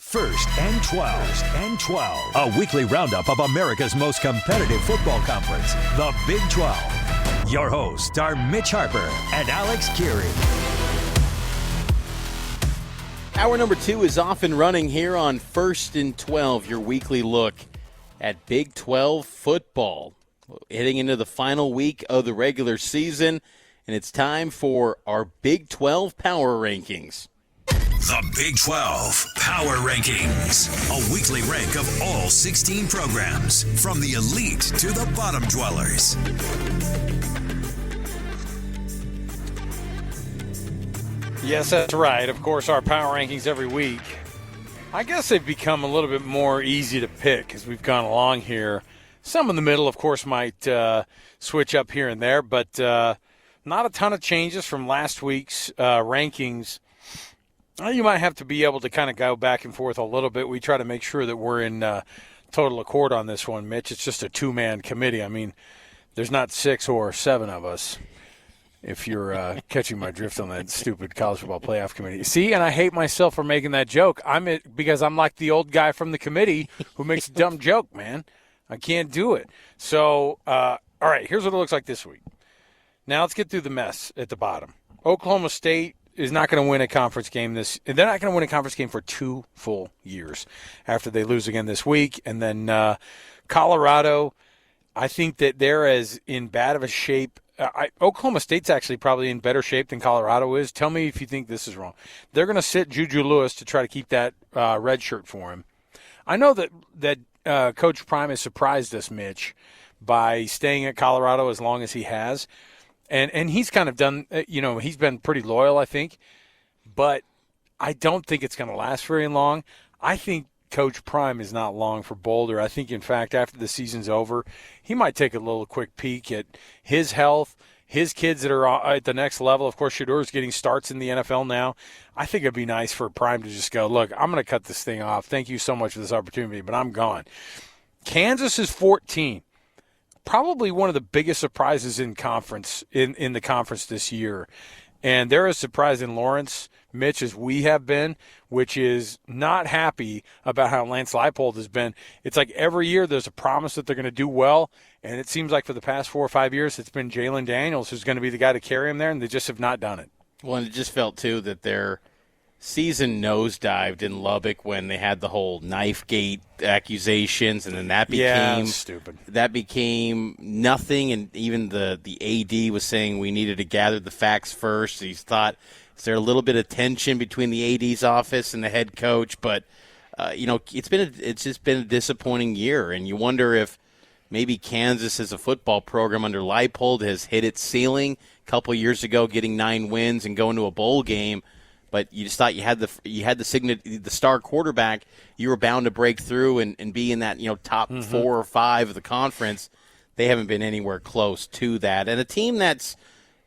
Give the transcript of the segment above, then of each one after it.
First and 12. A weekly roundup of America's most competitive football conference, the Big 12. Your hosts are Mitch Harper and Alex Kirry. Hour number 2 is off and running here on First and 12, your weekly look at Big 12 football. Heading into the final week of the regular season, and it's time for our Big 12 Power Rankings. The Big 12 Power Rankings, a weekly rank of all 16 programs, from the elite to the bottom dwellers. Yes, that's right. Of course, our power rankings every week. I guess they've become a little bit more easy to pick as we've gone along here. Some in the middle, of course, might switch up here and there, but not a ton of changes from last week's rankings. You might have to be able to kind of go back and forth a little bit. We try to make sure that we're in total accord on this one, Mitch. It's just a two-man committee. I mean, there's not 6 or 7 of us, if you're catching my drift on that stupid college football playoff committee. See, and I hate myself for making that joke. Because I'm like the old guy from the committee who makes a dumb joke, man. I can't do it. So, all right, here's what it looks like this week. Now let's get through the mess at the bottom. Oklahoma State is not going to win a conference game they're not going to win a conference game for 2 full years after they lose again this week. And then Colorado, I think that they're as in bad of a shape. Oklahoma State's actually probably in better shape than Colorado is. Tell me if you think this is wrong. They're going to sit Juju Lewis to try to keep that red shirt for him. I know that Coach Prime has surprised us, Mitch, by staying at Colorado as long as he has. And he's kind of done, he's been pretty loyal, I think. But I don't think it's going to last very long. I think Coach Prime is not long for Boulder. I think, in fact, after the season's over, he might take a little quick peek at his health, his kids that are at the next level. Of course, Shedur's getting starts in the NFL now. I think it'd be nice for Prime to just go, look, I'm going to cut this thing off. Thank you so much for this opportunity, but I'm gone. Kansas is 14. Probably one of the biggest surprises in the conference this year. And they're as surprised in Lawrence, Mitch, as we have been, which is not happy about how Lance Leipold has been. It's like every year there's a promise that they're going to do well, and it seems like for the past 4 or 5 years it's been Jalen Daniels who's going to be the guy to carry him there, and they just have not done it. Well, and it just felt, too, that their season nosedived in Lubbock when they had the whole knife gate accusations, and then that became stupid. That became nothing, and even the AD was saying we needed to gather the facts first. He thought, is there a little bit of tension between the AD's office and the head coach? But it's just been a disappointing year, and you wonder if maybe Kansas as a football program under Leipold has hit its ceiling a couple years ago, getting 9 wins and going to a bowl game. But you just thought you had the star quarterback, you were bound to break through and be in that top 4 or 5 of the conference. They haven't been anywhere close to that. And a team that's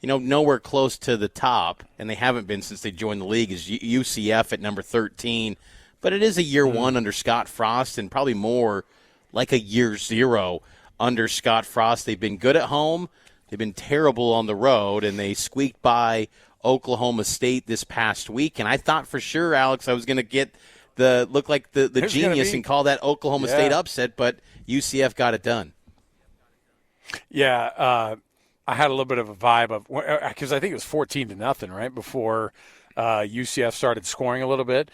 nowhere close to the top, and they haven't been since they joined the league, is UCF at number 13. But it is a year 1 under Scott Frost, and probably more like a year 0 under Scott Frost. They've been good at home. They've been terrible on the road, and they squeaked by Oklahoma State this past week, and I thought for sure, Alex, I was going to get look like the genius and call that Oklahoma State upset, but UCF got it done. Yeah, I had a little bit of a vibe of, because I think it was 14-0 right before UCF started scoring a little bit,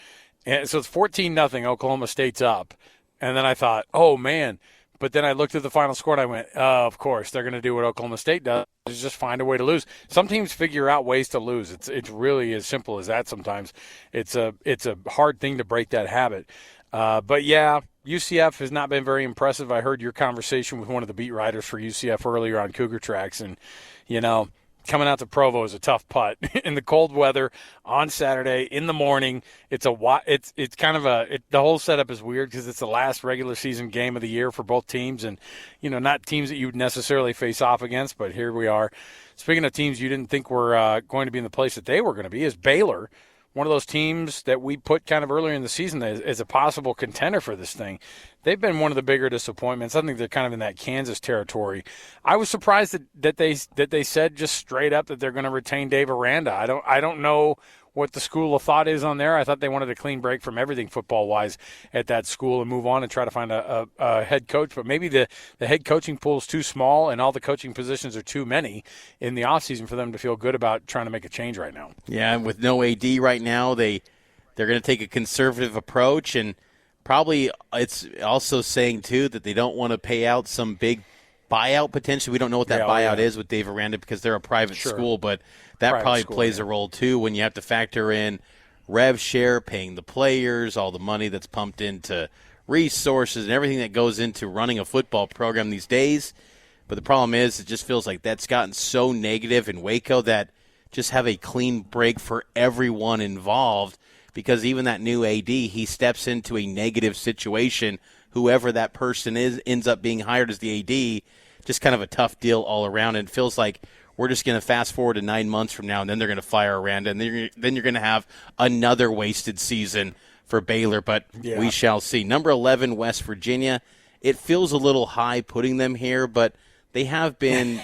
and so it's 14-0. Oklahoma State's up, and then I thought, oh man. But then I looked at the final score and I went, oh, of course, they're going to do what Oklahoma State does, is just find a way to lose. Some teams figure out ways to lose. It's really as simple as that sometimes. It's a hard thing to break that habit. But, yeah, UCF has not been very impressive. I heard your conversation with one of the beat writers for UCF earlier on Cougar Tracks, and, coming out to Provo is a tough putt in the cold weather on Saturday in the morning. It's kind of the whole setup is weird because it's the last regular season game of the year for both teams, and not teams that you would necessarily face off against, but here we are. Speaking of teams you didn't think were going to be in the place that they were going to be, is Baylor, one of those teams that we put kind of earlier in the season as a possible contender for this thing. They've been one of the bigger disappointments. I think they're kind of in that Kansas territory. I was surprised that they said just straight up that they're going to retain Dave Aranda. I don't know what the school of thought is on there. I thought they wanted a clean break from everything football-wise at that school and move on and try to find a head coach. But maybe the head coaching pool is too small and all the coaching positions are too many in the offseason for them to feel good about trying to make a change right now. Yeah, and with no AD right now, they're going to take a conservative approach, and probably it's also saying, too, that they don't want to pay out some big buyout potentially. We don't know what that buyout is with Dave Aranda because they're a private school, but that probably plays a role too when you have to factor in rev share, paying the players, all the money that's pumped into resources and everything that goes into running a football program these days. But the problem is it just feels like that's gotten so negative in Waco that just have a clean break for everyone involved, because even that new AD, he steps into a negative situation. Whoever that person is ends up being hired as the AD. Just kind of a tough deal all around. And it feels like we're just going to fast forward to 9 months from now, and then they're going to fire Aranda, and then you're going to have another wasted season for Baylor. But we shall see. Number 11, West Virginia. It feels a little high putting them here, but they have been,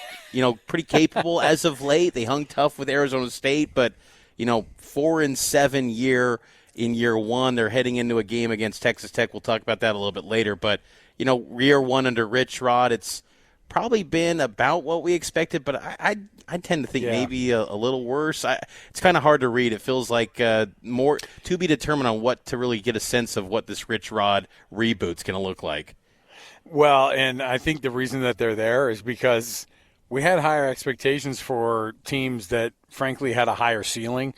pretty capable as of late. They hung tough with Arizona State, but 4-7 in year one. They're heading into a game against Texas Tech. We'll talk about that a little bit later. But year one under Rich Rod, it's probably been about what we expected, but I tend to think maybe a little worse. It's kind of hard to read. It feels like more to be determined on what to really get a sense of what this Rich Rod reboot's going to look like. Well, and I think the reason that they're there is because we had higher expectations for teams that, frankly, had a higher ceiling.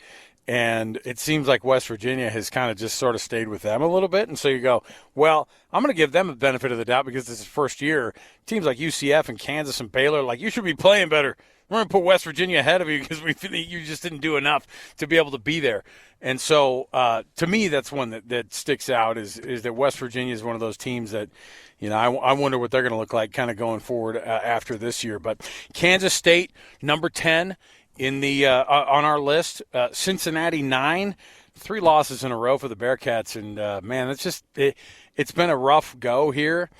And it seems like West Virginia has kind of just sort of stayed with them a little bit. And so you go, well, I'm going to give them a benefit of the doubt because this is first year. Teams like UCF and Kansas and Baylor, like, you should be playing better. We're going to put West Virginia ahead of you because you just didn't do enough to be able to be there. And so to me, that's one that sticks out is that West Virginia is one of those teams that, I wonder what they're going to look like kind of going forward after this year. But Kansas State, number 10. In the on our list, Cincinnati 9, 3 losses in a row for the Bearcats, and man, it's been a rough go here.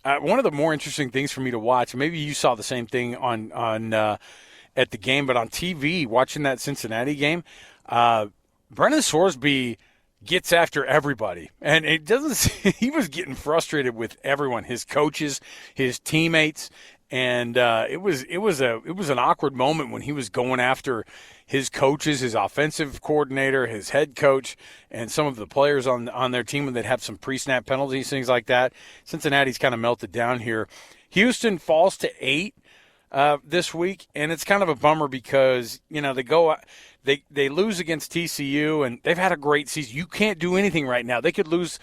One of the more interesting things for me to watch, maybe you saw the same thing on at the game, but on TV watching that Cincinnati game, Brennan Sorsby gets after everybody, and it doesn't. He was getting frustrated with everyone, his coaches, his teammates. And it was an awkward moment when he was going after his coaches, his offensive coordinator, his head coach, and some of the players on their team when they'd have some pre-snap penalties, things like that. Cincinnati's kind of melted down here. Houston falls to 8 this week, and it's kind of a bummer because they lose against TCU, and they've had a great season. You can't do anything right now. They could lose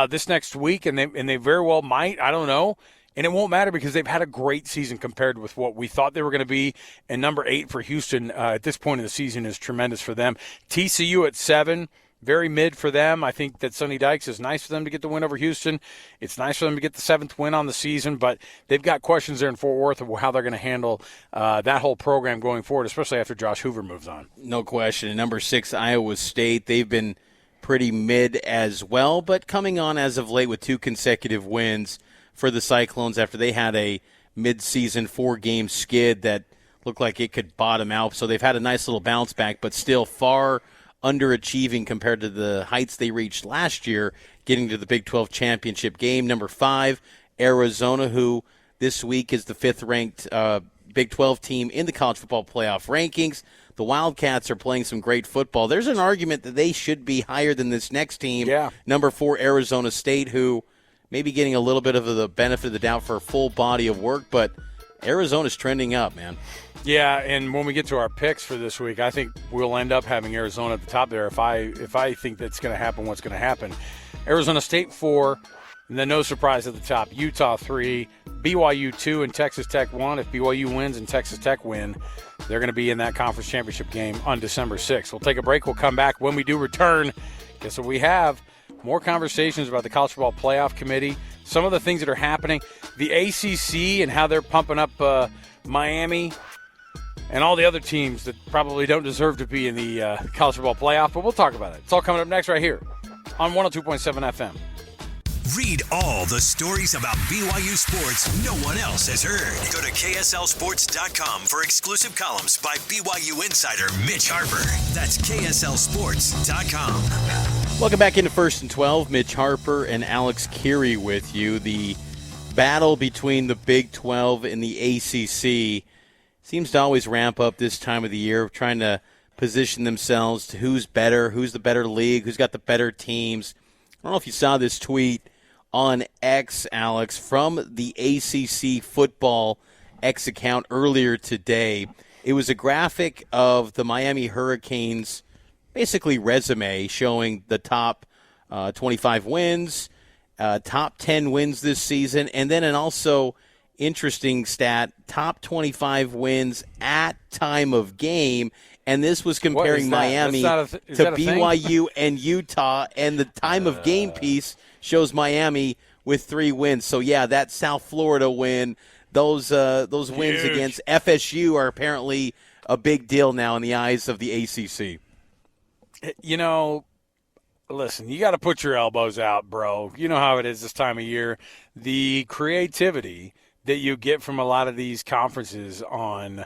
this next week, and they very well might. I don't know. And it won't matter because they've had a great season compared with what we thought they were going to be. And number 8 for Houston at this point in the season is tremendous for them. TCU at 7, very mid for them. I think that Sonny Dykes is nice for them to get the win over Houston. It's nice for them to get the 7th win on the season, but they've got questions there in Fort Worth of how they're going to handle that whole program going forward, especially after Josh Hoover moves on. No question. And number 6, Iowa State. They've been pretty mid as well, but coming on as of late with 2 consecutive wins for the Cyclones after they had a mid-season 4-game skid that looked like it could bottom out. So they've had a nice little bounce back, but still far underachieving compared to the heights they reached last year, getting to the Big 12 championship game. Number 5, Arizona, who this week is the 5th-ranked Big 12 team in the college football playoff rankings. The Wildcats are playing some great football. There's an argument that they should be higher than this next team. Yeah. Number 4, Arizona State, who maybe getting a little bit of the benefit of the doubt for a full body of work, but Arizona's trending up, man. Yeah, and when we get to our picks for this week, I think we'll end up having Arizona at the top there. If I think that's going to happen, what's going to happen? Arizona State 4, and then no surprise at the top. Utah 3, BYU 2, and Texas Tech 1. If BYU wins and Texas Tech win, they're going to be in that conference championship game on December 6th. We'll take a break. We'll come back. When we do return, guess what we have? More conversations about the College Football Playoff Committee, some of the things that are happening, the ACC and how they're pumping up Miami and all the other teams that probably don't deserve to be in the College Football Playoff, but we'll talk about it. It's all coming up next right here on 102.7 FM. Read all the stories about BYU sports no one else has heard. Go to KSLSports.com for exclusive columns by BYU insider Mitch Harper. That's KSLSports.com. Welcome back into First and 12. Mitch Harper and Alex Kirry with you. The battle between the Big 12 and the ACC seems to always ramp up this time of the year, trying to position themselves to who's better, who's the better league, who's got the better teams. I don't know if you saw this tweet on X, Alex, from the ACC Football X account earlier today. It was a graphic of the Miami Hurricanes' basically resume showing the top 25 wins, top 10 wins this season, and then an also interesting stat, top 25 wins at time of game. And this was comparing Miami to BYU and Utah, and the time of game piece shows Miami with 3 wins. So, yeah, that South Florida win, those wins against FSU are apparently a big deal now in the eyes of the ACC. You know, listen, you got to put your elbows out, bro. You know how it is this time of year. The creativity that you get from a lot of these conferences on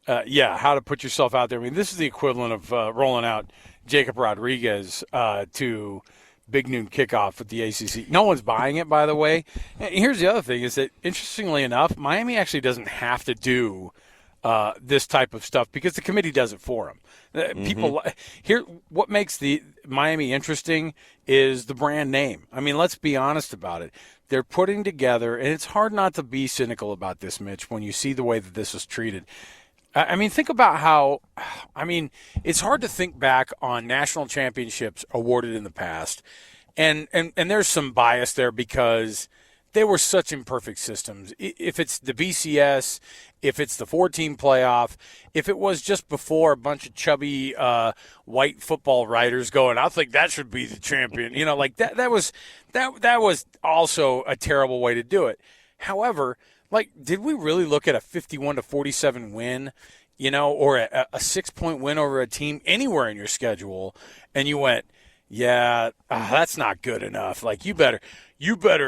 how to put yourself out there. I mean, this is the equivalent of rolling out Jacob Rodriguez to Big Noon Kickoff with the ACC. No one's buying it, by the way. And here's the other thing is that, interestingly enough, Miami actually doesn't have to do this type of stuff because the committee does it for them. People here, what makes the Miami interesting is the brand name. I mean, let's be honest about it. They're putting together, and it's hard not to be cynical about this, Mitch, when you see the way that this is treated. I mean, think about how – I mean, it's hard to think back on national championships awarded in the past, and there's some bias there because they were such imperfect systems. If it's the BCS, if it's the 4-team playoff, if it was just before a bunch of chubby white football writers going, I think that should be the champion. You know, like that was also a terrible way to do it. However – like, did we really look at a 51-47 win, you know, or a 6-point win over a team anywhere in your schedule, and you went, that's not good enough. Like, you better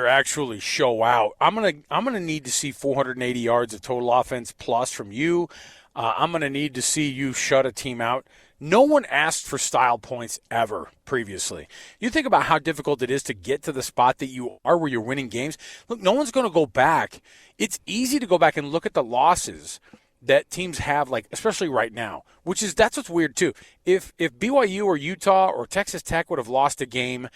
actually show out. I'm gonna need to see 480 yards of total offense plus from you. I'm gonna need to see you shut a team out. No one asked for style points ever previously. You think about how difficult it is to get to the spot that you are where you're winning games. Look, no one's going to go back. It's easy to go back and look at the losses that teams have, like especially right now, that's what's weird too. If BYU or Utah or Texas Tech would have lost a game,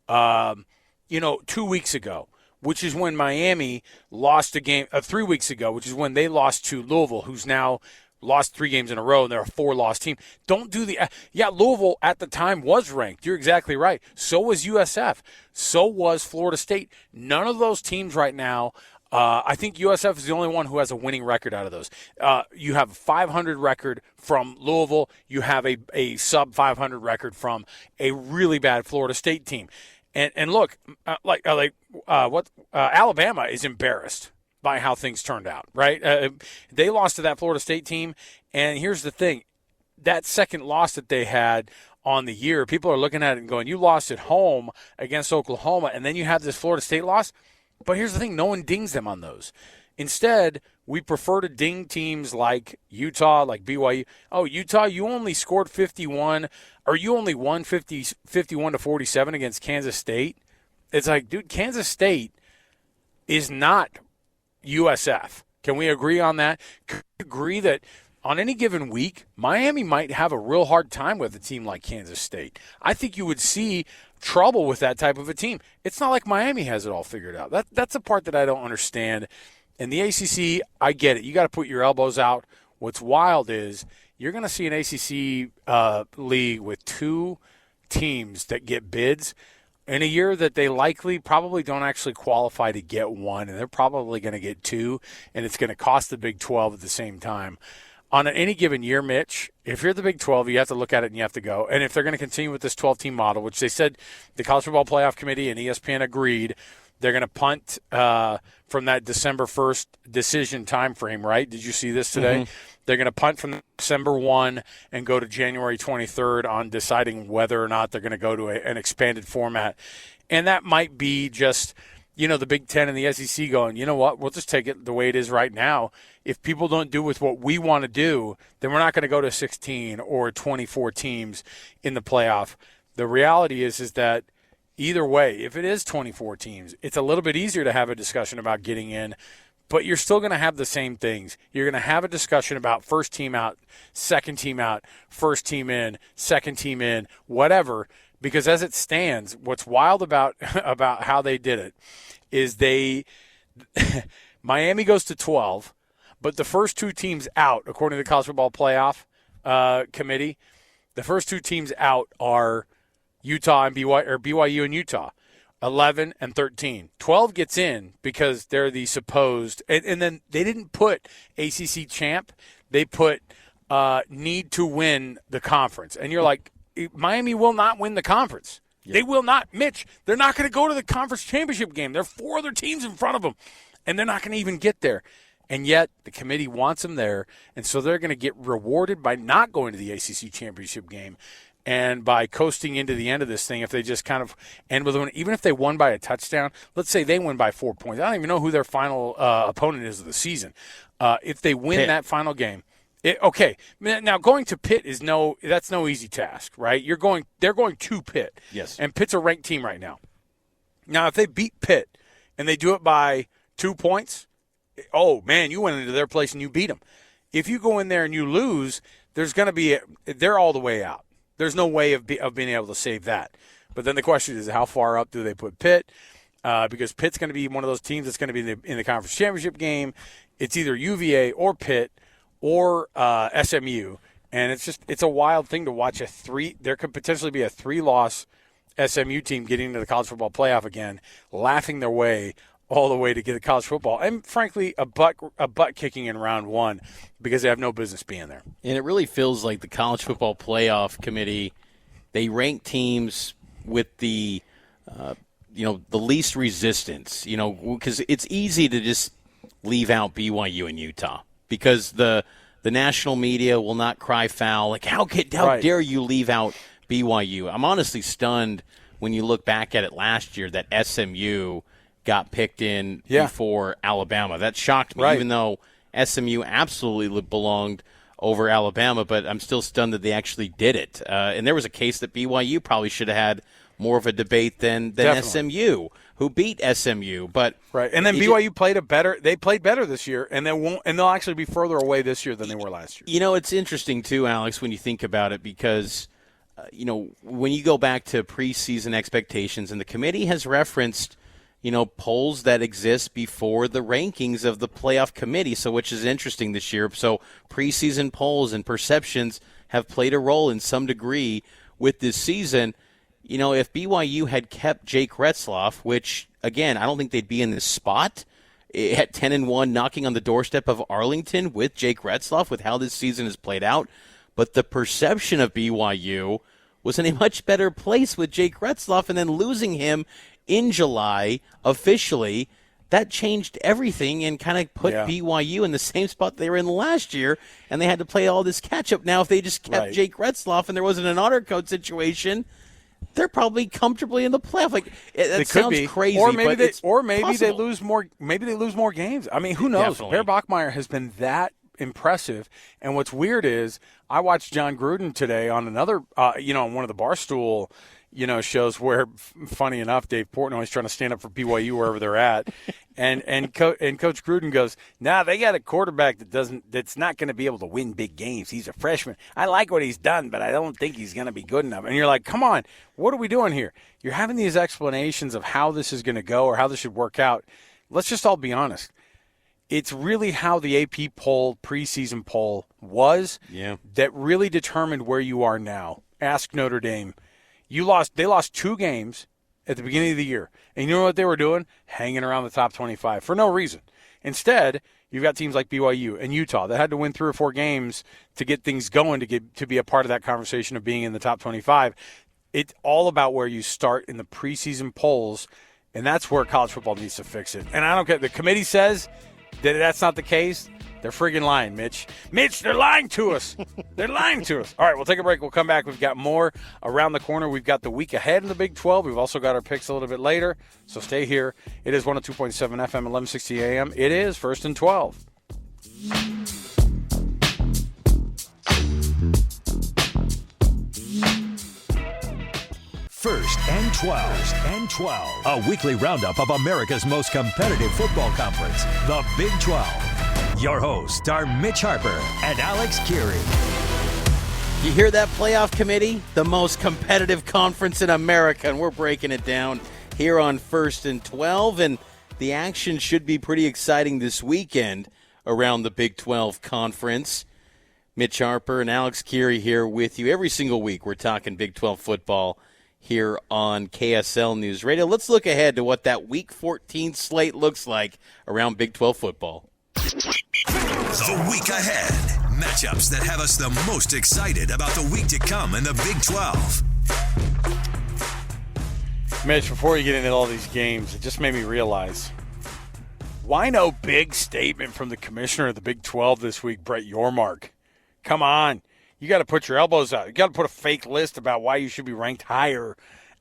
2 weeks ago, which is when Miami lost a game 3 weeks ago, which is when they lost to Louisville, who's now lost 3 games in a row, and they're a 4-loss team. Don't do Louisville at the time was ranked. You're exactly right. So was USF. So was Florida State. None of those teams right now, I think USF is the only one who has a winning record out of those. You have a 500 record from Louisville. You have a sub-500 record from a really bad Florida State team. And look, Alabama is embarrassed by how things turned out, right? They lost to that Florida State team, and here's the thing. That second loss that they had on the year, people are looking at it and going, you lost at home against Oklahoma, and then you have this Florida State loss. But here's the thing. No one dings them on those. Instead, we prefer to ding teams like Utah, like BYU. Oh, Utah, you only scored 51, or you only won 51-47 against Kansas State. It's like, dude, Kansas State is not USF. Can we agree on that? Can we agree that on any given week, Miami might have a real hard time with a team like Kansas State? I think you would see trouble with that type of a team. It's not like Miami has it all figured out. That's the part that I don't understand. In the ACC, I get it. You got to put your elbows out. What's wild is you're going to see an ACC league with 2 teams that get bids in a year that they probably don't actually qualify to get 1, and they're probably going to get 2, and it's going to cost the Big 12 at the same time. On any given year, Mitch, if you're the Big 12, you have to look at it and you have to go. And if they're going to continue with this 12-team model, which they said the College Football Playoff Committee and ESPN agreed, they're going to punt from that December 1st decision time frame, right? Did you see this today? Mm-hmm. They're going to punt from December 1 and go to January 23rd on deciding whether or not they're going to go to an expanded format. And that might be just, the Big Ten and the SEC going, you know what, we'll just take it the way it is right now. If people don't do with what we want to do, then we're not going to go to 16 or 24 teams in the playoff. The reality is that either way, if it is 24 teams, it's a little bit easier to have a discussion about getting in, but you're still going to have the same things. You're going to have a discussion about first team out, second team out, first team in, second team in, whatever, because as it stands, what's wild about how they did it is Miami goes to 12, but the first two teams out, according to the College Football Playoff Committee, the first two teams out are Utah and BYU and Utah, 11 and 13. 12 gets in because they're the supposed, and then they didn't put ACC champ, they put need to win the conference. And you're like, Miami will not win the conference. Yep. They will not. Mitch, they're not going to go to the conference championship game. There are 4 other teams in front of them, and they're not going to even get there. And yet the committee wants them there, and so they're going to get rewarded by not going to the ACC championship game and by coasting into the end of this thing if they just kind of end with one. Even if they won by a touchdown, let's say they win by 4 points. I don't even know who their final opponent is of the season. If they win that final game, okay. Now going to Pitt that's no easy task, right? They're going to Pitt. Yes. And Pitt's a ranked team right now. Now if they beat Pitt and they do it by 2 points, oh man, you went into their place and you beat them. If you go in there and you lose, there's going to be they're all the way out. There's no way of being able to save that. But then the question is, how far up do they put Pitt? Because Pitt's going to be one of those teams that's going to be in the conference championship game. It's either UVA or Pitt or SMU, and it's a wild thing to watch there could potentially be a 3-loss SMU team getting into the college football playoff again, laughing their way all the way to get to college football, and frankly a butt kicking in round 1 because they have no business being there. And it really feels like the College Football Playoff Committee, they rank teams with the the least resistance, because it's easy to just leave out BYU and Utah because the national media will not cry foul. Like, how dare you leave out BYU? I'm honestly stunned when you look back at it last year that SMU got picked in before Alabama. That shocked me, even though SMU absolutely belonged over Alabama, but I'm still stunned that they actually did it. And there was a case that BYU probably should have had more of a debate than SMU, who beat SMU. But and then BYU played better this year, and they'll actually be further away this year than they were last year. It's interesting too, Alex, when you think about it, because when you go back to preseason expectations, and the committee has referenced polls that exist before the rankings of the playoff committee, so which is interesting this year. So preseason polls and perceptions have played a role in some degree with this season. If BYU had kept Jake Retzloff, which, again, I don't think they'd be in this spot at 10-1, knocking on the doorstep of Arlington with Jake Retzloff, with how this season has played out. But the perception of BYU was in a much better place with Jake Retzloff, and then losing him in July officially, that changed everything and kind of put BYU in the same spot they were in last year, and they had to play all this catch-up. Now, if they just kept Jake Retzloff and there wasn't an honor code situation, they're probably comfortably in the playoff. Like, that sounds crazy, maybe they possible. lose more. Maybe they lose more games. I mean, who knows? Definitely. Bear Bachmeier has been that impressive. And what's weird is I watched John Gruden today on another, on one of the Barstool, shows where, funny enough, Dave Portnoy's trying to stand up for BYU wherever they're at, and Coach Gruden goes, they got a quarterback that's not going to be able to win big games. He's a freshman. I like what he's done, but I don't think he's going to be good enough. And you're like, come on, what are we doing here? You're having these explanations of how this is going to go or how this should work out. Let's just all be honest. It's really how the AP poll, preseason poll, was that really determined where you are now. Ask Notre Dame. They lost 2 games at the beginning of the year. And you know what they were doing? Hanging around the top 25 for no reason. Instead, you've got teams like BYU and Utah that had to win 3 or 4 games to get things going, to be a part of that conversation of being in the top 25. It's all about where you start in the preseason polls, and that's where college football needs to fix it. And I don't care. The committee says that that's not the case. They're friggin' lying, Mitch. Mitch, they're lying to us. They're lying to us. All right, we'll take a break. We'll come back. We've got more around the corner. We've got the week ahead in the Big 12. We've also got our picks a little bit later, so stay here. It is 102.7 FM, 1160 AM. It is First and 12. First and 12. A weekly roundup of America's most competitive football conference, the Big 12. Your hosts are Mitch Harper and Alex Kirry. You hear that, playoff committee? The most competitive conference in America, and we're breaking it down here on First and 12. And the action should be pretty exciting this weekend around the Big 12 conference. Mitch Harper and Alex Kirry here with you every single week. We're talking Big 12 football here on KSL News Radio. Let's look ahead to what that Week 14 slate looks like around Big 12 football. The week ahead. Matchups that have us the most excited about the week to come in the Big 12. Mitch, before you get into all these games, it just made me realize, why no big statement from the commissioner of the Big 12 this week, Brett Yormark? Come on. You got to put your elbows out. You got to put a fake list about why you should be ranked higher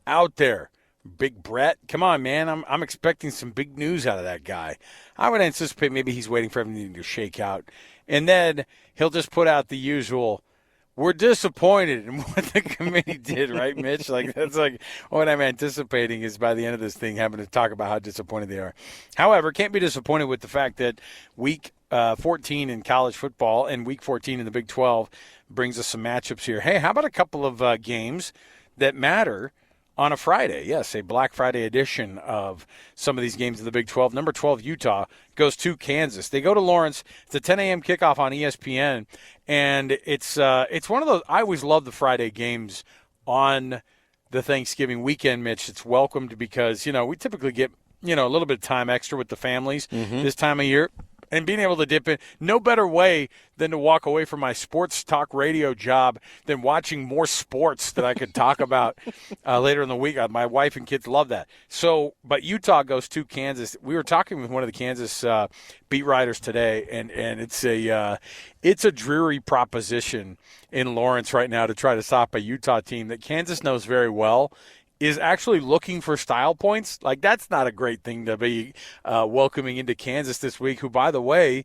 out there. Big Brett, come on, man. I'm expecting some big news out of that guy. I would anticipate maybe he's waiting for everything to shake out. And then he'll just put out the usual, we're disappointed in what the committee did, right, Mitch? That's what I'm anticipating is by the end of this thing having to talk about how disappointed they are. However, can't be disappointed with the fact that Week 14 in college football and Week 14 in the Big 12 brings us some matchups here. Hey, how about a couple of games that matter on a Friday? Yes, a Black Friday edition of some of these games in the Big 12. Number 12, Utah, goes to Kansas. They go to Lawrence. It's a 10 a.m. kickoff on ESPN, and it's one of those – I always love the Friday games on the Thanksgiving weekend, Mitch. It's welcomed because, we typically get, a little bit of time extra with the families this time of year. And being able to dip in, no better way than to walk away from my sports talk radio job than watching more sports that I could talk about later in the week. My wife and kids love that. So, but Utah goes to Kansas. We were talking with one of the Kansas beat writers today, and it's a dreary proposition in Lawrence right now to try to stop a Utah team that Kansas knows very well is actually looking for style points. Like, that's not a great thing to be welcoming into Kansas this week, who, by the way,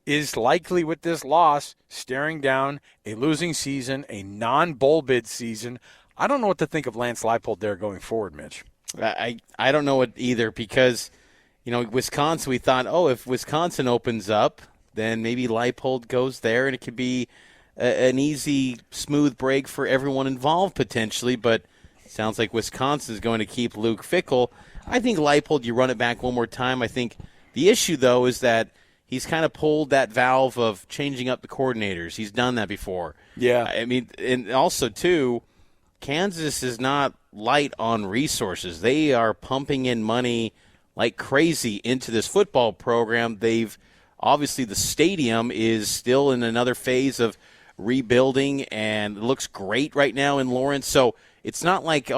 is likely with this loss staring down a losing season, a non-bowl bid season. I don't know what to think of Lance Leipold there going forward, Mitch. I don't know it either because, Wisconsin, we thought, if Wisconsin opens up, then maybe Leipold goes there and it could be an easy, smooth break for everyone involved potentially, but sounds like Wisconsin is going to keep Luke Fickell. I think Leipold, you run it back one more time. I think the issue, though, is that he's kind of pulled that valve of changing up the coordinators. He's done that before. Yeah. I mean, and also, too, Kansas is not light on resources. They are pumping in money like crazy into this football program. Obviously, the stadium is still in another phase of rebuilding, and it looks great right now in Lawrence. So it's not like,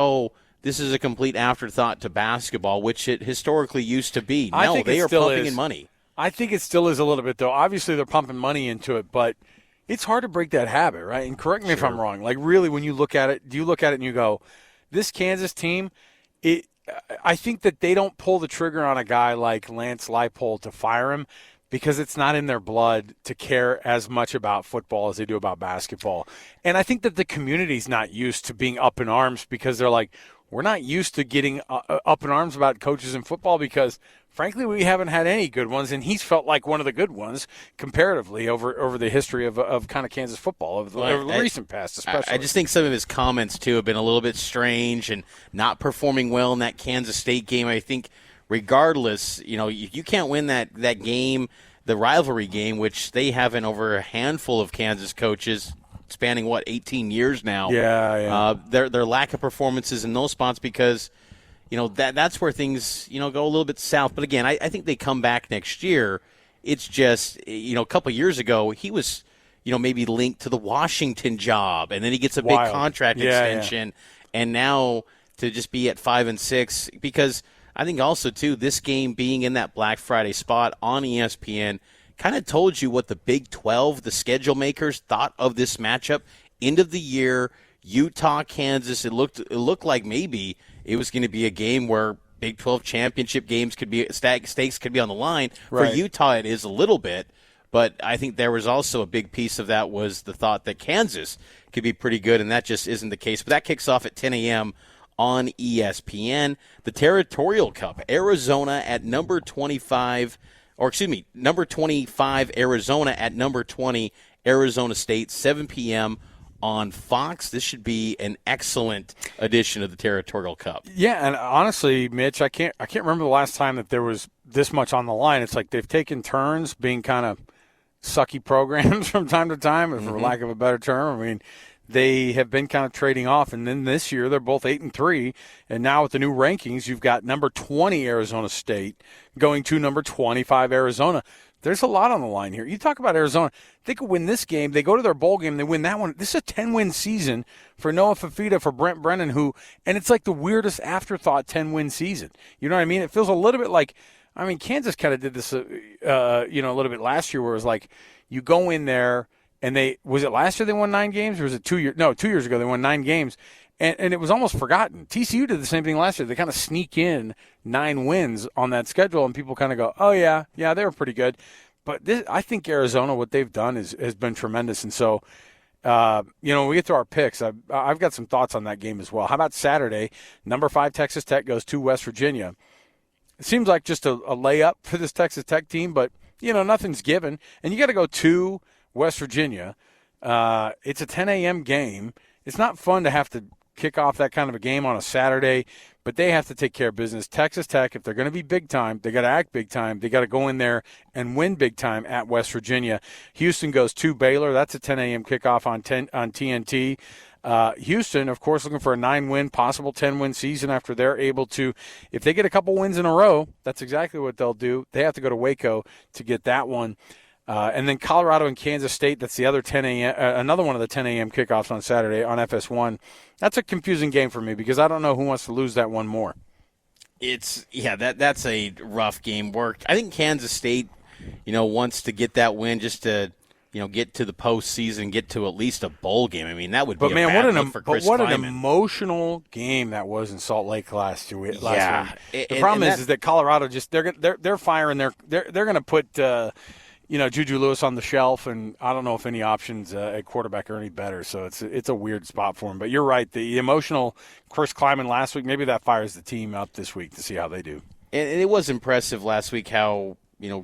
this is a complete afterthought to basketball, which it historically used to be. No, they are pumping in money. I think it still is a little bit, though. Obviously, they're pumping money into it, but it's hard to break that habit, right? And correct me if I'm wrong. Like, really, when you look at it, do you look at it and you go, this Kansas team, I think that they don't pull the trigger on a guy like Lance Leipold to fire him because it's not in their blood to care as much about football as they do about basketball. And I think that the community's not used to being up in arms because they're like, we're not used to getting up in arms about coaches in football because, frankly, we haven't had any good ones, and he's felt like one of the good ones comparatively over the history of kind of Kansas football over the recent past especially. I just think some of his comments, too, have been a little bit strange and not performing well in that Kansas State game. I think regardless, you can't win that game, the rivalry game, which they haven't over a handful of Kansas coaches spanning, 18 years now. Yeah. Their lack of performances in those spots because, that's where things, go a little bit south. But, again, I think they come back next year. It's just, a couple years ago, he was, maybe linked to the Washington job, and then he gets a big contract extension. Yeah. And now to just be at 5-6 because – I think also, too, this game being in that Black Friday spot on ESPN kind of told you what the Big 12, the schedule makers, thought of this matchup. End of the year, Utah, Kansas, it looked like maybe it was going to be a game where Big 12 championship games could be, stakes could be on the line. Right. For Utah, it is a little bit, but I think there was also a big piece of that was the thought that Kansas could be pretty good, and that just isn't the case. But that kicks off at 10 a.m. on ESPN. The Territorial Cup, Arizona at number 25, number 25 Arizona at number 20 Arizona State, 7 p.m. on Fox. This should be an excellent edition of the Territorial Cup. Yeah, and honestly, Mitch, I can't remember the last time that there was this much on the line. It's like they've taken turns being kind of sucky programs from time to time, for lack of a better term. I mean, they have been kind of trading off, and then this year they're both 8-3, and now with the new rankings, you've got number 20 Arizona State going to number 25 Arizona. There's a lot on the line here. You talk about Arizona. They could win this game. They go to their bowl game. They win that one. This is a 10-win season for Noah Fafita, for Brent Brennan, and it's like the weirdest afterthought 10-win season. You know what I mean? It feels a little bit like, Kansas kind of did this, a little bit last year where it was like you go in there and was it last year they won 9 games or was it 2 years? No, 2 years ago they won 9 games. And it was almost forgotten. TCU did the same thing last year. They kind of sneak in 9 wins on that schedule, and people kind of go, oh, yeah, they were pretty good. But I think Arizona, what they've done has been tremendous. And so, when we get to our picks, I've got some thoughts on that game as well. How about Saturday? Number 5 Texas Tech goes to West Virginia. It seems like just a layup for this Texas Tech team, but, nothing's given. And you got to go to West Virginia. It's a 10 a.m. game. It's not fun to have to kick off that kind of a game on a Saturday, but they have to take care of business. Texas Tech, if they're going to be big time, they got to act big time. They got to go in there and win big time at West Virginia. Houston goes to Baylor. That's a 10 a.m. kickoff on TNT. Houston, of course, looking for a 9-win, possible 10-win season after they're able to. If they get a couple wins in a row, that's exactly what they'll do. They have to go to Waco to get that one. And then Colorado and Kansas State, that's the other 10 a.m. Another one of the 10 a.m. kickoffs on Saturday on FS1. That's a confusing game for me because I don't know who wants to lose that one more. That's a rough game. I think Kansas State, wants to get that win just to, get to the postseason, get to at least a bowl game. I mean, that would be a bad look for Chris what Kleiman. An emotional game that was in Salt Lake last week. Yeah. The problem is that Colorado just they're firing they're going to put Juju Lewis on the shelf, and I don't know if any options at quarterback are any better. So it's a weird spot for him. But you're right. The emotional Chris Kleiman last week, maybe that fires the team up this week to see how they do. And it was impressive last week how,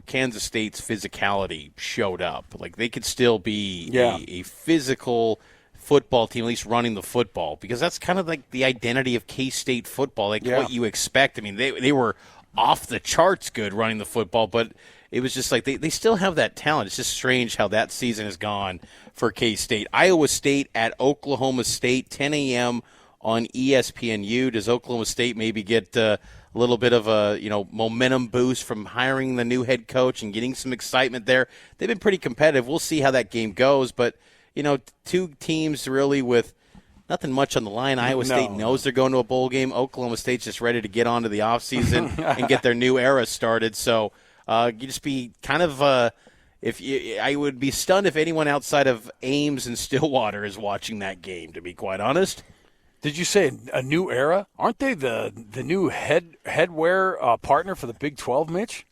Kansas State's physicality showed up. Like they could still be a physical football team, at least running the football, because that's kind of like the identity of K-State football, what you expect. I mean, they were off the charts good running the football, but it was just like they still have that talent. It's just strange how that season has gone for K-State. Iowa State at Oklahoma State, 10 a.m. on ESPNU. Does Oklahoma State maybe get a little bit of a momentum boost from hiring the new head coach and getting some excitement there? They've been pretty competitive. We'll see how that game goes. But, two teams really with nothing much on the line. Iowa State knows they're going to a bowl game. Oklahoma State's just ready to get on to the offseason and get their new era started. So you just be kind of I would be stunned if anyone outside of Ames and Stillwater is watching that game, to be quite honest. Did you say a new era? Aren't they the new headwear partner for the Big 12, Mitch?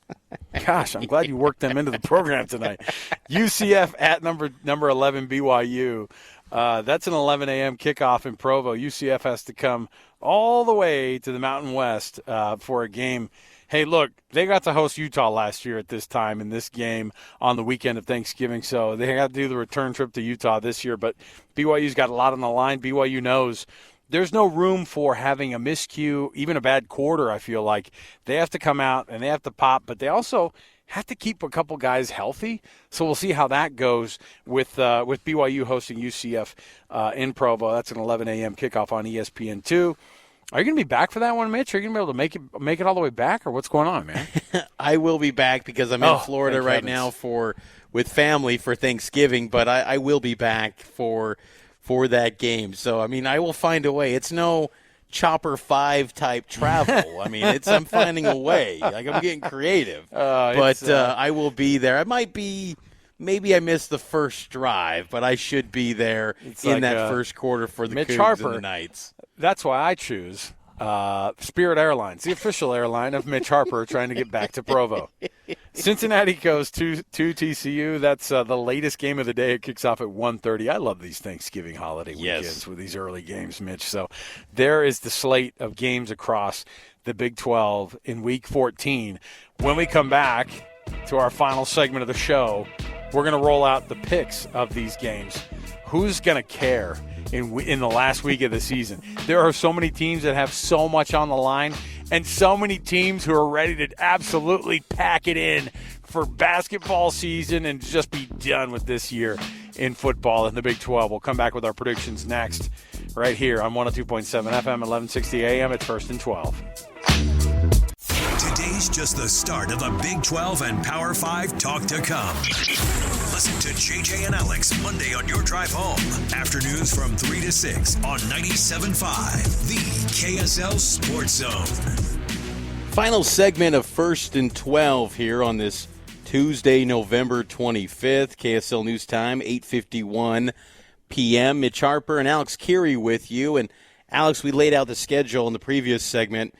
Gosh, I'm glad you worked them into the program tonight. UCF at number 11 BYU. That's an 11 a.m. kickoff in Provo. UCF has to come all the way to the Mountain West for a game. Hey, look, they got to host Utah last year at this time in this game on the weekend of Thanksgiving, so they got to do the return trip to Utah this year. But BYU's got a lot on the line. BYU knows there's no room for having a miscue, even a bad quarter, I feel like. They have to come out and they have to pop, but they also have to keep a couple guys healthy. So we'll see how that goes with BYU hosting UCF in Provo. That's an 11 a.m. kickoff on ESPN2. Are you going to be back for that one, Mitch? Are you going to be able to make it all the way back, or what's going on, man? I will be back because I'm in Florida right now with family for Thanksgiving, but I will be back for that game. So, I mean, I will find a way. It's no Chopper 5 type travel. I mean, I'm finding a way. Like, I'm getting creative. But I will be there. I might be. Maybe I missed the first drive, but I should be there in that first quarter for the Mitch Cougs Harper, and the Knights. That's why I choose Spirit Airlines, the official airline of Mitch Harper trying to get back to Provo. Cincinnati goes to TCU. That's the latest game of the day. It kicks off at 1:30. I love these Thanksgiving holiday weekends with these early games, Mitch. So there is the slate of games across the Big 12 in Week 14. When we come back to our final segment of the show, we're going to roll out the picks of these games. Who's going to care in the last week of the season? There are so many teams that have so much on the line and so many teams who are ready to absolutely pack it in for basketball season and just be done with this year in football in the Big 12. We'll come back with our predictions next right here on 102.7 FM, 1160 AM at First and 12. Today's just the start of the Big 12 and Power 5 talk to come. Listen to JJ and Alex Monday on your drive home. Afternoons from 3 to 6 on 97.5, the KSL Sports Zone. Final segment of First and 12 here on this Tuesday, November 25th. KSL News Time, 8:51 p.m. Mitch Harper and Alex Kirry with you. And, Alex, we laid out the schedule in the previous segment.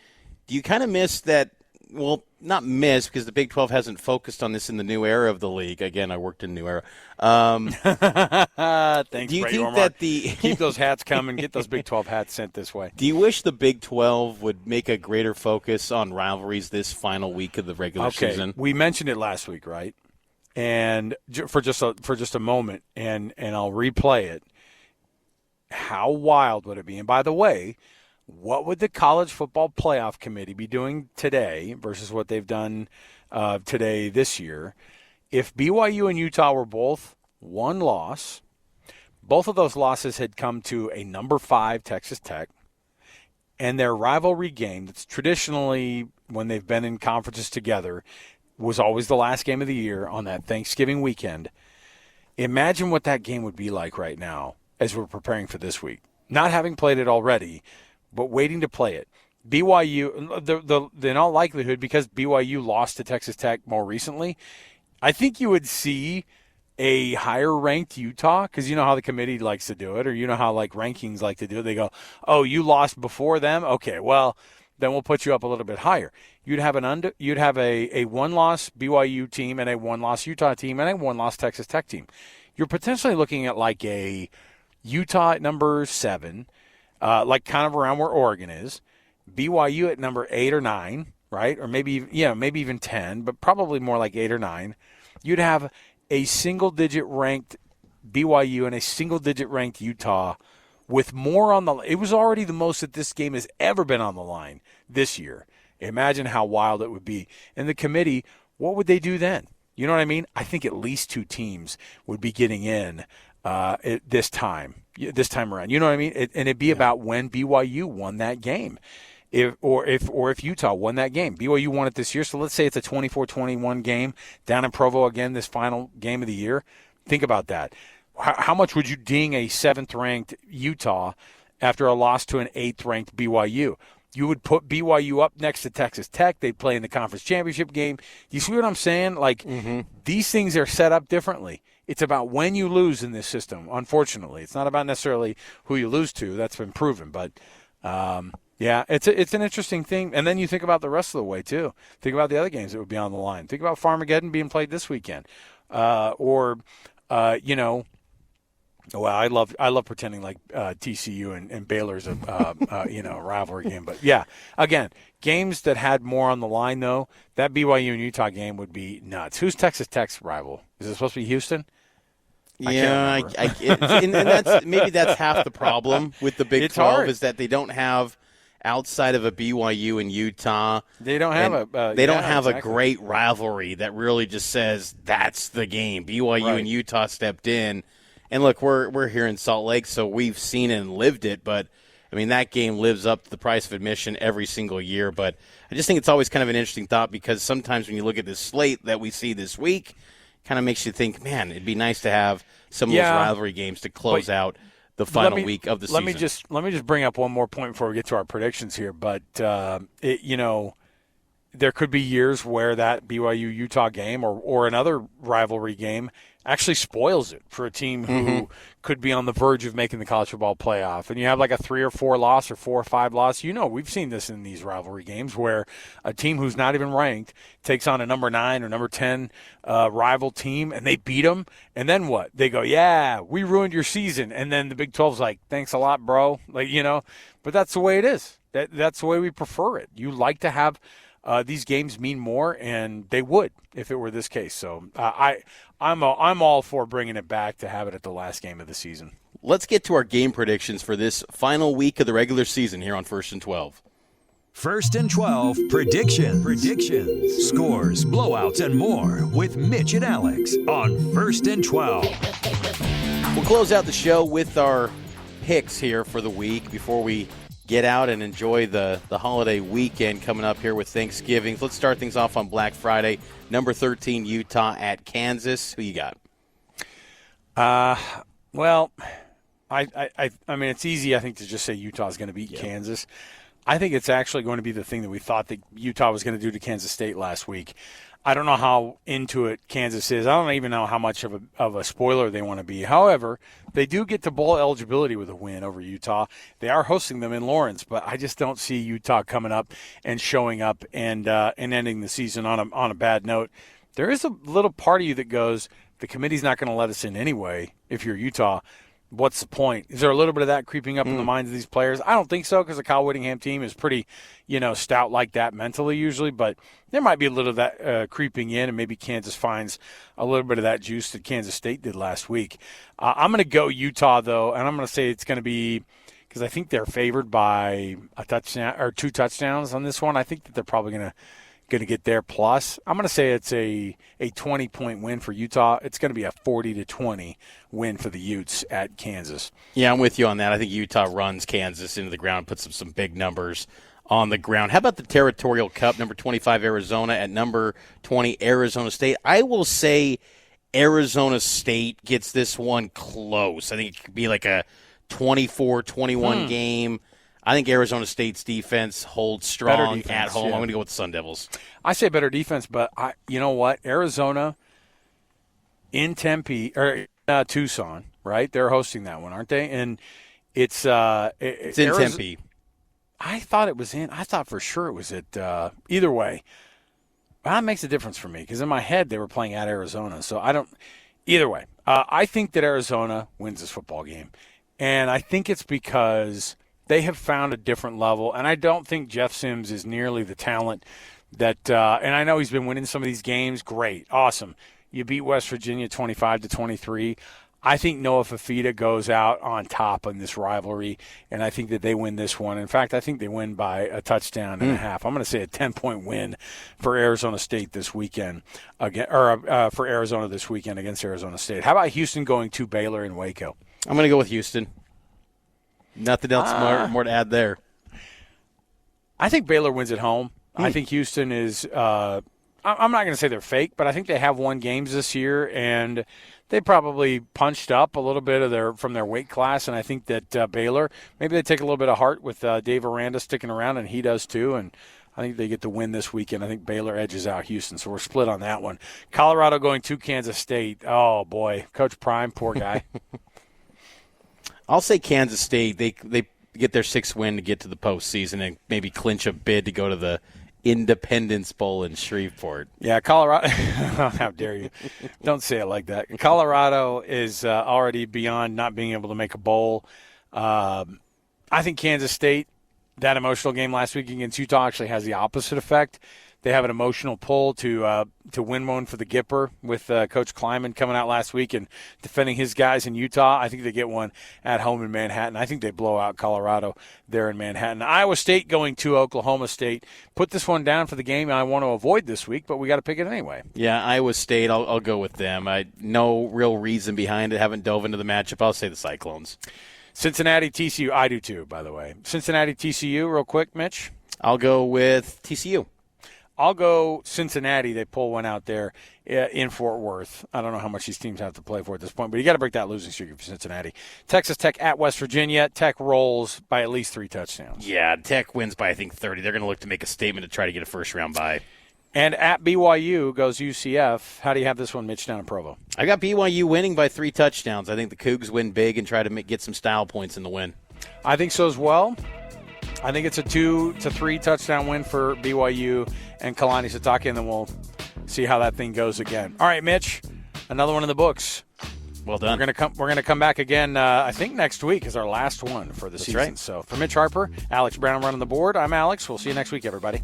Do you kind of miss that? Well, not miss, because the Big 12 hasn't focused on this in the new era of the league. Again, I worked in new era. Thanks, do you Brett think Yormark. that Keep those hats coming. Get those Big 12 hats sent this way. Do you wish the Big 12 would make a greater focus on rivalries this final week of the regular season? We mentioned it last week, right? And for just a moment, and I'll replay it. How wild would it be? And by the way, what would the College Football Playoff Committee be doing today versus what they've done today this year if BYU and Utah were both one loss? Both of those losses had come to a number 5 Texas Tech, and their rivalry game that's traditionally, when they've been in conferences together, was always the last game of the year on that Thanksgiving weekend. Imagine what that game would be like right now as we're preparing for this week. Not having played it already, but waiting to play it. BYU, in all likelihood, because BYU lost to Texas Tech more recently, I think you would see a higher-ranked Utah, because you know how the committee likes to do it, or you know how like rankings like to do it. They go, oh, you lost before them? Okay, well, then we'll put you up a little bit higher. You'd have a one-loss BYU team and a one-loss Utah team and a one-loss Texas Tech team. You're potentially looking at like a Utah at number 7, like kind of around where Oregon is, BYU at number 8 or 9, right? Or maybe even 10, but probably more like 8 or 9. You'd have a single-digit ranked BYU and a single-digit ranked Utah with more on the – it was already the most that this game has ever been on the line this year. Imagine how wild it would be. And the committee, what would they do then? You know what I mean? I think at least 2 teams would be getting in this time around. You know what I mean? And it'd be about when BYU won that game. If Utah won that game. BYU won it this year, so let's say it's a 24-21 game down in Provo again, this final game of the year. Think about that. How much would you ding a 7th-ranked Utah after a loss to an 8th-ranked BYU? You would put BYU up next to Texas Tech. They'd play in the conference championship game. You see what I'm saying? Like, These things are set up differently. It's about when you lose in this system, unfortunately. It's not about necessarily who you lose to. That's been proven. But, yeah, it's an interesting thing. And then you think about the rest of the way, too. Think about the other games that would be on the line. Think about Farmageddon being played this weekend. Well, I love pretending like TCU and Baylor's a rivalry game, but yeah, again, games that had more on the line though. That BYU and Utah game would be nuts. Who's Texas Tech's rival? Is it supposed to be Houston? Yeah, and that's half the problem with the Big 12 hard. Is that they don't have outside of a BYU and Utah. They don't have a great rivalry that really just says that's the game. BYU and Utah stepped in. And look, we're here in Salt Lake, so we've seen it and lived it. But, I mean, that game lives up to the price of admission every single year. But I just think it's always kind of an interesting thought because sometimes when you look at this slate that we see this week, it kind of makes you think, man, it'd be nice to have some of those rivalry games to close out the final week of the season. Let me just bring up one more point before we get to our predictions here. But there could be years where that BYU-Utah game or another rivalry game actually spoils it for a team who could be on the verge of making the college football playoff. And you have like a 3 or 4 loss or 4 or 5 loss. We've seen this in these rivalry games where a team who's not even ranked takes on a number 9 or number 10 rival team, and they beat them. And then what? They go, yeah, we ruined your season. And then the Big 12's like, thanks a lot, bro. But that's the way it is. That's the way we prefer it. You like to have these games mean more, and they would if it were this case. So I'm all for bringing it back to have it at the last game of the season. Let's get to our game predictions for this final week of the regular season here on First and 12. First and 12 predictions, scores, blowouts, and more with Mitch and Alex on First and 12. We'll close out the show with our picks here for the week before we get out and enjoy the holiday weekend coming up here with Thanksgiving. Let's start things off on Black Friday. Number 13, Utah at Kansas. Who you got? Well, I mean, it's easy, I think, to just say Utah's going to beat Kansas. I think it's actually going to be the thing that we thought that Utah was going to do to Kansas State last week. I don't know how into it Kansas is. I don't even know how much of a spoiler they want to be. However, they do get to bowl eligibility with a win over Utah. They are hosting them in Lawrence, but I just don't see Utah coming up and showing up and ending the season on a bad note. There is a little part of you that goes, the committee's not going to let us in anyway if you're Utah. What's the point? Is there a little bit of that creeping up in the minds of these players? I don't think so, because the Kyle Whittingham team is pretty, stout like that mentally usually. But there might be a little of that creeping in, and maybe Kansas finds a little bit of that juice that Kansas State did last week. I'm going to go Utah, though, and I'm going to say it's going to be, because I think they're favored by a touchdown or 2 touchdowns on this one. I think that they're probably going to get their plus. I'm going to say it's a 20-point win for Utah. It's going to be a 40-20 win for the Utes at Kansas. Yeah, I'm with you on that. I think Utah runs Kansas into the ground, puts some big numbers on the ground. How about the Territorial Cup, number 25 Arizona at number 20 Arizona State? I will say Arizona State gets this one close. I think it could be like a 24-21 game. I think Arizona State's defense holds strong at home. I'm going to go with the Sun Devils. I say better defense, but you know what? Arizona in Tempe or Tucson, right? They're hosting that one, aren't they? And it's in Tempe. I thought for sure it was at either way. That makes a difference for me, because in my head they were playing at Arizona. So I don't – either way. I think that Arizona wins this football game. And I think it's because – they have found a different level, and I don't think Jeff Sims is nearly the talent that and I know he's been winning some of these games. Great. Awesome. You beat West Virginia 25-23. I think Noah Fafita goes out on top in this rivalry, and I think that they win this one. In fact, I think they win by a touchdown and a half. I'm going to say a 10-point win for Arizona State this weekend, for Arizona this weekend against Arizona State. How about Houston going to Baylor and Waco? I'm going to go with Houston. Nothing else more to add there. I think Baylor wins at home. I think Houston is I'm not going to say they're fake, but I think they have won games this year, and they probably punched up a little bit from their weight class, and I think that Baylor, maybe they take a little bit of heart with Dave Aranda sticking around, and he does too, and I think they get the win this weekend. I think Baylor edges out Houston, so we're split on that one. Colorado going to Kansas State. Oh, boy. Coach Prime, poor guy. I'll say Kansas State. They get their 6th win to get to the postseason and maybe clinch a bid to go to the Independence Bowl in Shreveport. Yeah, Colorado. How dare you? Don't say it like that. Colorado is already beyond not being able to make a bowl. I think Kansas State, that emotional game last week against Utah, actually has the opposite effect. They have an emotional pull to win one for the Gipper with Coach Kleiman coming out last week and defending his guys in Utah. I think they get one at home in Manhattan. I think they blow out Colorado there in Manhattan. Iowa State going to Oklahoma State. Put this one down for the game I want to avoid this week, but we got to pick it anyway. Yeah, Iowa State, I'll go with them. No real reason behind it. Haven't dove into the matchup. I'll say the Cyclones. Cincinnati, TCU. I do too, by the way. Cincinnati, TCU, real quick, Mitch. I'll go with TCU. I'll go Cincinnati. They pull one out there in Fort Worth. I don't know how much these teams have to play for at this point, but you got to break that losing streak for Cincinnati. Texas Tech at West Virginia. Tech rolls by at least 3 touchdowns. Yeah, Tech wins by, I think, 30. They're going to look to make a statement to try to get a first-round bye. And at BYU goes UCF. How do you have this one, Mitch, down in Provo? I got BYU winning by 3 touchdowns. I think the Cougs win big and try to get some style points in the win. I think so as well. I think it's a 2 to 3 touchdown win for BYU and Kalani Sitake, and then we'll see how that thing goes again. All right, Mitch, another one in the books. Well done. We're gonna come back again. I think next week is our last one for the season. Right. So for Mitch Harper, Alex Brown running the board. I'm Alex. We'll see you next week, everybody.